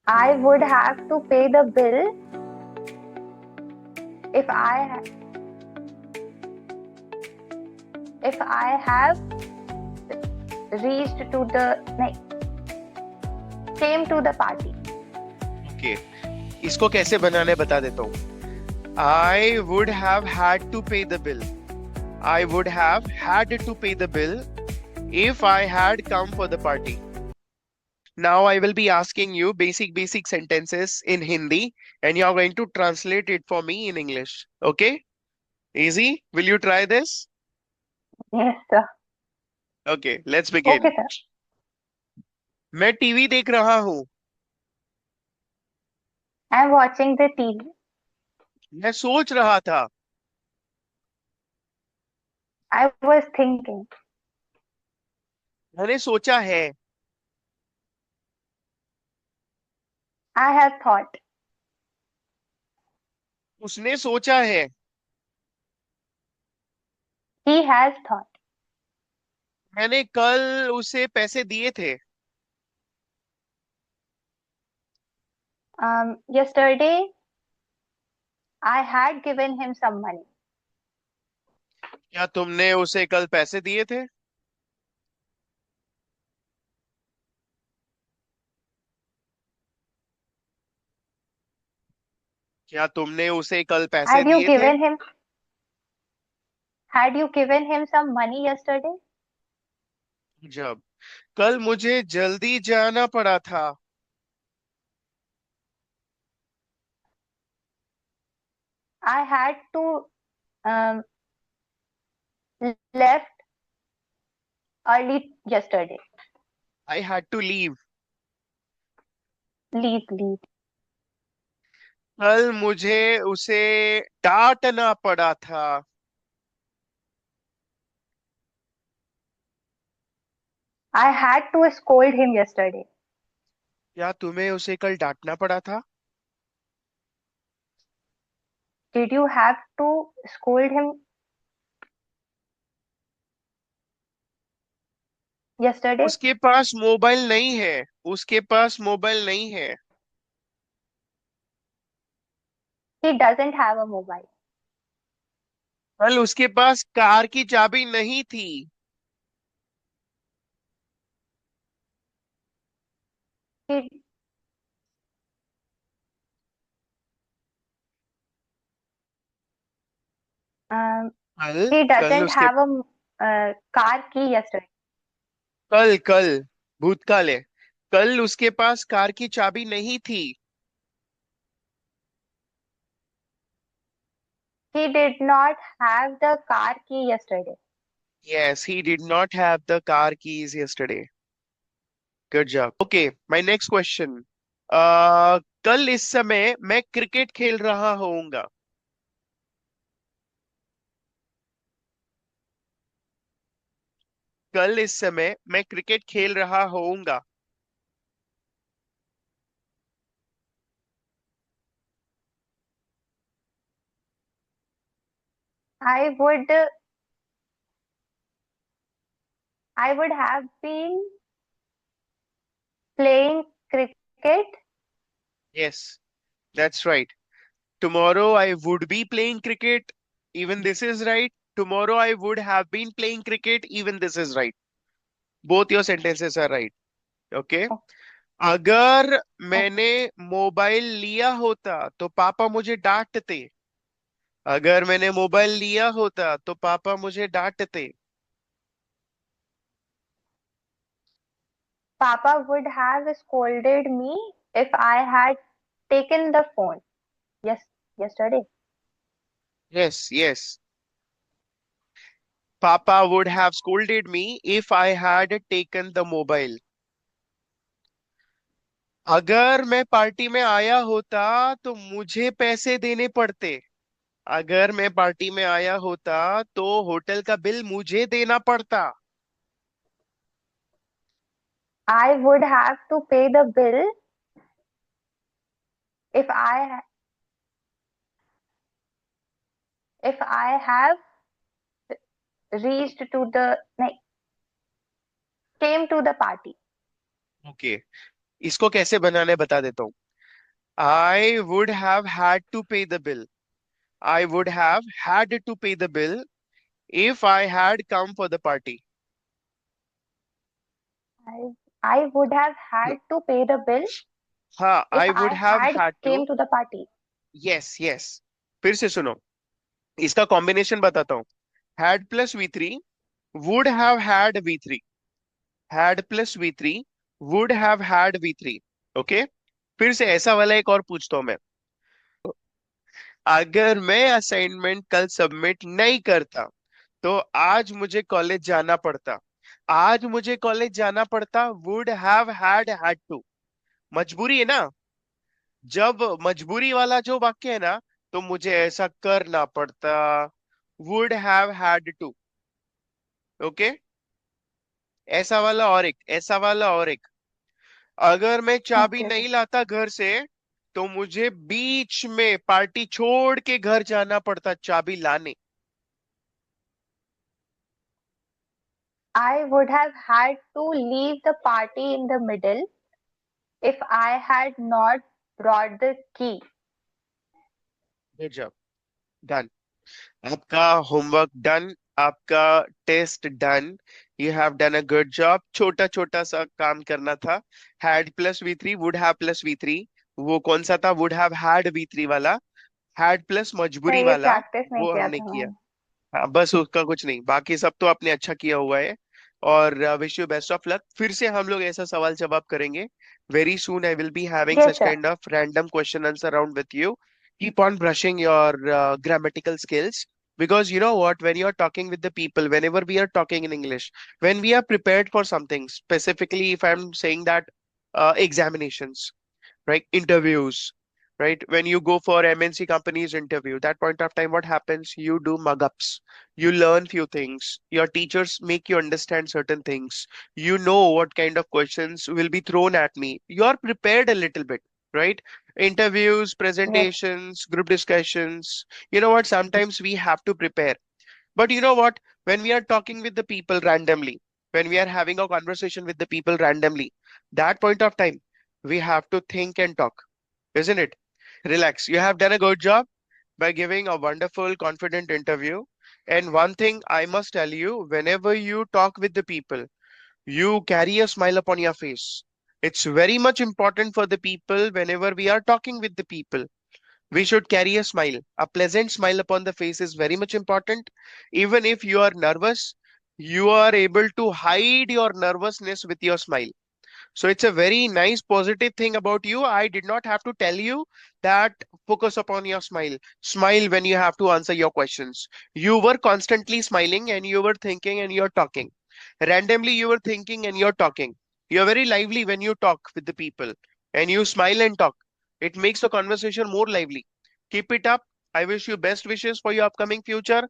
I would have to pay the bill if I have reached to the नहीं, came to the party. Okay, इसको कैसे बनाना है बता देता हूँ। I would have had to pay the bill. I would have had to pay the bill if I had come for the party. Now I will be asking you basic sentences in Hindi and you are going to translate it for me in English. Okay? Easy? Will you try this? Yes, sir. Okay, let's Okay, begin. sir. मैं TV देख रहा हूँ। I'm watching the TV. मैं सोच रहा था। I was thinking. मैंने सोचा है। I have thought. उसने सोचा है। He has thought. मैंने कल उसे पैसे दिए थे। Yesterday, I had given him some money. क्या तुमने उसे कल पैसे दिए थे? क्या तुमने उसे कल पैसे Had you दिए थे? given him Had you given him some money yesterday? जब कल मुझे जल्दी जाना पड़ा था। I had to um, left early yesterday. I had to leave. Leave. कल मुझे उसे डांटना पड़ा था। I had to scold him yesterday. क्या तुम्हें उसे कल डांटना पड़ा था? Did you have to scold him yesterday? उसके पास मोबाइल नहीं है। उसके पास मोबाइल नहीं है। He doesn't have a mobile. कल उसके पास कार की चाबी नहीं थी। He um, कल he कल doesn't उसके have a car key yesterday. कल कल भूतकाल है। कल उसके पास कार की चाबी नहीं थी। He did not have the car key yesterday. Yes, he did not have the car keys yesterday. Good job. Okay, my next question. कल इस समय मैं क्रिकेट खेल रहा होऊंगा। कल इस समय मैं क्रिकेट खेल रहा होऊंगा। I would I would have been playing cricket. Yes, that's right. Tomorrow I would be playing cricket. Even this is right. Tomorrow I would have been playing cricket. Even this is right. Both your sentences are right. Okay. Oh, अगर oh. मैंने mobile लिया होता तो पापा मुझे डांटते। अगर मैंने मोबाइल लिया होता तो पापा मुझे डांटते। Papa would have scolded me if I had taken the phone. Yes, yesterday. Yes, yes. Papa would have scolded me if I had taken the mobile. अगर मैं पार्टी में आया होता तो मुझे पैसे देने पड़ते। अगर मैं पार्टी में आया होता तो होटल का बिल मुझे देना पड़ता। I would have to pay the bill if I have reached to the नहीं, came to the party. Okay, इसको कैसे बनाना है बता देता हूँ. I would have had to pay the bill. I would have had to pay the bill if I had come for the party. I I would have had to pay the bill हाँ, if I would I have had had to. came to the party. Yes, yes. फिर से सुनो, इसका combination बताता हूँ. Had plus V3, would have had V3. Had plus V3, would have had V3. Okay. फिर से ऐसा वाला एक और पूछता हूँ मैं. अगर मैं असाइनमेंट कल सबमिट नहीं करता तो आज मुझे कॉलेज जाना पड़ता. आज मुझे कॉलेज जाना पड़ता, वुड हैव हैड टू. मजबूरी है ना. जब मजबूरी वाला जो वाक्य है ना, तो मुझे ऐसा करना पड़ता. Would have had to. Okay. ऐसा वाला और एक, ऐसा वाला और एक. अगर मैं चाबी Okay, okay. नहीं लाता घर से तो मुझे बीच में पार्टी छोड़ के घर जाना पड़ता चाबी लाने. I would have had to leave the party in the middle if I had not brought the key. Good job. Done. आपका होमवर्क डन. आपका test done. You have done a good job. छोटा छोटा सा काम करना था. Had plus V3, would have plus V3. वो कौन सा था? वुड हैव हैड V3 वाला. हैड प्लस सर मजबूरी ये वाला. प्रैक्टिस नहीं वो किया हमने था किया. मैंने. हाँ, बस उसका कुछ नहीं, बाकी सब तो आपने अच्छा किया हुआ है. और wish you best of luck. फिर से हम लोग ऐसा सवाल जवाब करेंगे very soon. I will be having yes such sir. Kind of random question answer round with you. Keep on brushing your grammatical skills, because you know what, when you're talking with the people, whenever we are talking in English, when we are prepared for something, specifically if I'm saying that examinations, right, interviews, right, when you go for MNC companies interview, that point of time what happens, you do mug-ups, you learn few things, your teachers make you understand certain things, you know what kind of questions will be thrown at me, you are prepared a little bit, right? Interviews, yes. presentations, group discussions, you know what, sometimes we have to prepare. But you know what? When we are talking with the people randomly, when we are having a conversation with the people randomly, that point of time, we have to think and talk, isn't it? Relax. You have done a good job by giving a wonderful, confident interview. And one thing I must tell you, whenever you talk with the people, you carry a smile upon your face. It's very much important for the people whenever we are talking with the people. We should carry a smile. A pleasant smile upon the face is very much important. Even if you are nervous, you are able to hide your nervousness with your smile. So it's a very nice positive thing about you. I did not have to tell you that focus upon your smile. Smile when you have to answer your questions. You were constantly smiling and you were thinking and you're talking. Randomly, you were thinking and you're talking. You're very lively when you talk with the people and you smile and talk. It makes the conversation more lively. Keep it up. I wish you best wishes for your upcoming future.